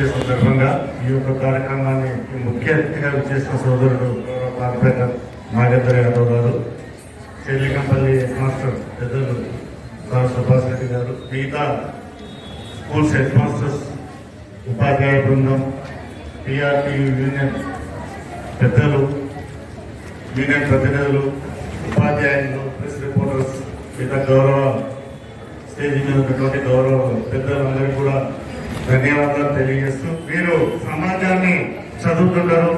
Day సందర్భంగా ఈ యొక్క కార్యక్రమాన్ని ముఖ్య అతిథిగా చేసిన సోదరుడు కార్పొరేటర్ నాగేంద్ర యాదవ్ గారు, చెల్లికంపల్లి మాస్టర్ పెద్దలు సుభాష్ రెడ్డి గారు, మిగతా స్కూల్స్ హెడ్ మాస్టర్స్, ఉపాధ్యాయ బృందం, టీఆర్పీ యూనియన్ పెద్దలు, యూనియన్ ప్రతినిధులు, ఉపాధ్యాయులు, ప్రెస్ రిపోర్టర్స్, మిగతా గౌరవ స్టేజ్ మీద ఉన్నటువంటి గౌరవ పెద్దలందరికీ కూడా ధన్యవాదాలు తెలియజేస్తూ, మీరు సమాజాన్ని చదువుతుంటారు,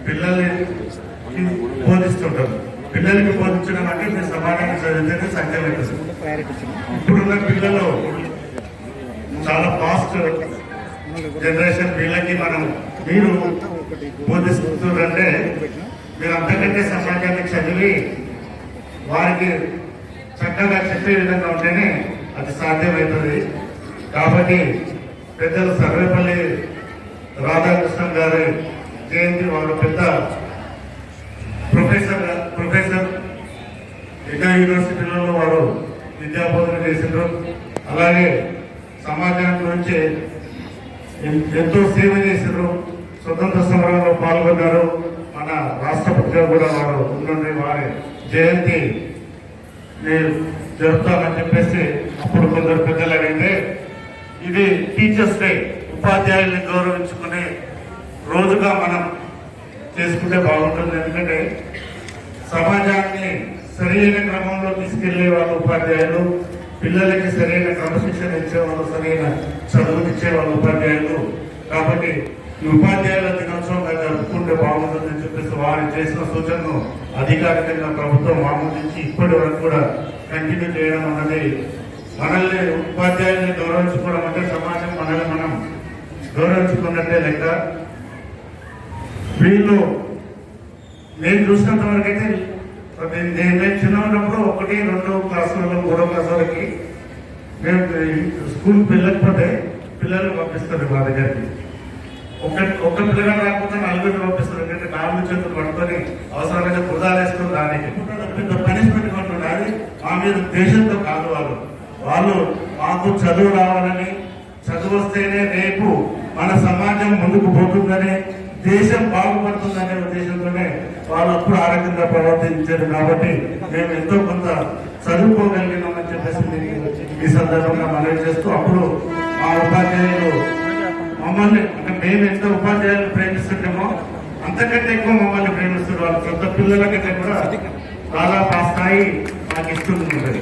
పిల్లల్ని బోధిస్తుంటారు. పిల్లలకి బోధించడం అంటే మీరు సమాజాన్ని చదివితేనే సత్యం అవుతుంది. ఇప్పుడున్న పిల్లలు చాలా ఫాస్ట్ జనరేషన్, వీళ్ళకి మీరు బోధిస్తుంటే మీరు అంతకంటే సమాజాన్ని చదివి వారికి చక్కగా చెప్పే విధంగా ఉంటేనే అది సాధ్యమవుతుంది. కాబట్టి పెద్దలు సర్వేపల్లి రాధాకృష్ణన్ గారి జయంతి, వారు పెద్ద ప్రొఫెసర్ ఎన్నో యూనివర్సిటీలలో వారు విద్యాబోధన చేసినారు. అలాగే సమాజం గురించి ఎంతో సేవ చేసినారు. స్వతంత్ర సమరంలో పాల్గొన్నారు. మన రాష్ట్రపతిగా కూడా వారు ఉండండి. వారి జయంతి జరుపుతామని చెప్పేసి అప్పుడు కొందరు పెద్దలు అడిగితే, ఇది టీచర్స్ డే, ఉపాధ్యాయుల్ని గౌరవించుకునే రోజుగా మనం చేసుకుంటే బాగుంటుంది. ఎందుకంటే సమాజాన్ని సరైన క్రమంలో తీసుకెళ్లే వాళ్ళు ఉపాధ్యాయులు, పిల్లలకి సరైన క్రమశిక్షణ ఇచ్చేవాళ్ళు, సరైన చదువునిచ్చే వాళ్ళు ఉపాధ్యాయులు. కాబట్టి ఈ ఉపాధ్యాయుల దినోత్సవంగా జరుపుకుంటే బాగుంటుందని చెప్పేసి వారు చేసిన సూచనను అధికారికంగా ప్రభుత్వం ఆమోదించి ఇప్పటి వరకు కూడా కంటిన్యూ చేయడం అన్నది, మనల్ని ఉపాధ్యాయుల్ని గౌరవించుకోవడం అంటే సమాజం మనల్ని మనం గౌరవించుకున్నట్టే లెక్క. వీళ్ళు నేను చూసినంత వరకు అయితే నేను చిన్న ఉన్నప్పుడు 1, 2 క్లాసులలో 3వ క్లాస్ వరకు మేము స్కూల్కి వెళ్ళకపోతే పిల్లలు పంపిస్తారు మా దగ్గరికి. ఒక్క పిల్లలు రాకపోతే 4 పంపిస్తారు. ఎందుకంటే 4 చేతులు పట్టుకొని అవసరమైన బుధాలు వేసుకొని దానికి పెద్ద పనిష్మెంట్ కొంటున్నారు. అది మా మీద దేశంతో కాదు. వాళ్ళు మాకు చదువు రావాలని, చదువు వస్తేనే రేపు మన సమాజం ముందుకు పోతుందని, దేశం బాగుపడుతుందనే ఉద్దేశంతోనే వాళ్ళు అప్పుడు ఆరోగ్యంగా ప్రవర్తించారు. కాబట్టి మేము ఎంతో కొంత చదువుకోగలిగినామని చెప్పేసి ఈ సందర్భంగా మనవి చేస్తూ, అప్పుడు మా ఉపాధ్యాయులు మమ్మల్ని, అంటే మేము ఎంత ఉపాధ్యాయులు ప్రేమిస్తుంటామో అంతకంటే ఎక్కువ మమ్మల్ని ప్రేమిస్తున్నారు. వాళ్ళ సొంత పిల్లల కంటే కూడా చాలా స్థాయి మాకు ఇస్తుంది.